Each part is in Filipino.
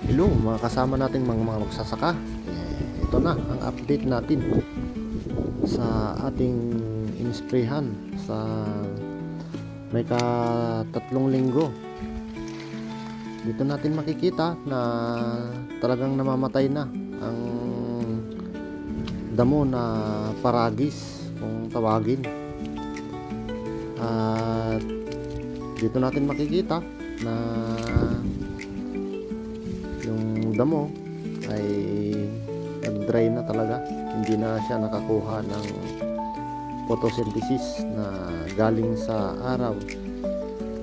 Hello mga kasama nating mga magsasaka. Ito na ang update natin sa ating inisprehan sa may tatlong linggo. Dito natin makikita na talagang namamatay na ang damo na paragis kung tawagin. At dito natin makikita na yung damo ay nag-dry na talaga, hindi na siya nakakuha ng photosynthesis na galing sa araw.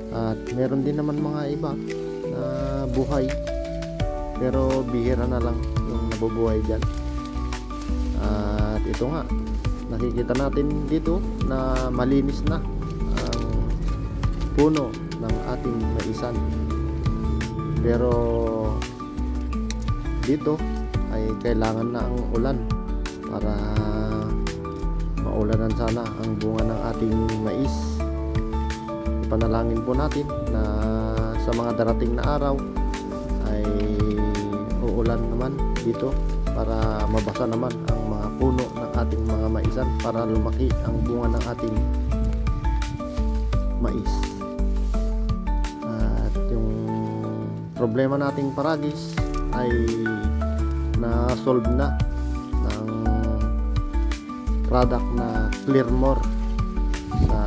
At meron din naman mga iba na buhay, pero bihira na lang yung nabubuhay dyan. At ito nga, nakikita natin dito na malinis na ang puno ng ating maisan, pero dito ay kailangan na ang ulan para maulanan sana ang bunga ng ating mais. Ipanalangin po natin na sa mga darating na araw ay uulan naman dito para mabasa naman ang mga puno ng ating mga maisan, para lumaki ang bunga ng ating mais. At yung problema nating paragis ay na-solve na ng product na Clearmore. Sa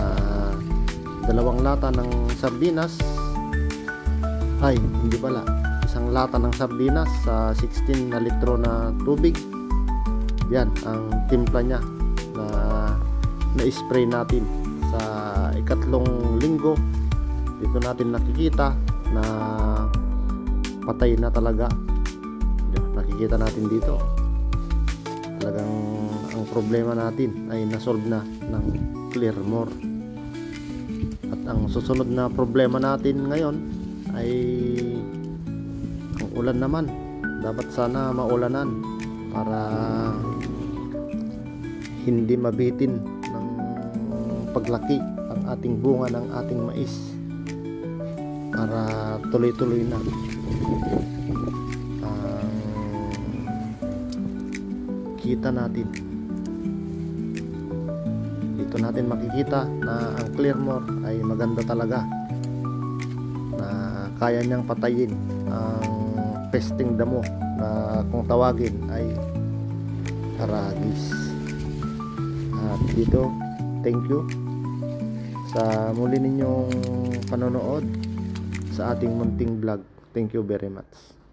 2 lata ng sardinas, ay hindi pala, 1 lata ng sardinas sa 16 na litro na tubig, yan ang timpla niya na na-spray natin sa ikatlong linggo. Dito natin nakikita na patay na talaga. Nakikita natin dito talagang ang problema natin ay nasolve na ng Clearmore. At ang susunod na problema natin ngayon ay ang ulan naman. Dapat sana maulanan para hindi mabitin ng paglaki ang ating bunga ng ating mais, para tuloy-tuloy na kita natin. Dito natin makikita na ang Clearmore ay maganda talaga, na kaya niyang patayin ang pesting damo na kung tawagin ay paragis. At dito, thank you sa muli ninyong panonood sa ating munting vlog. Thank you very much.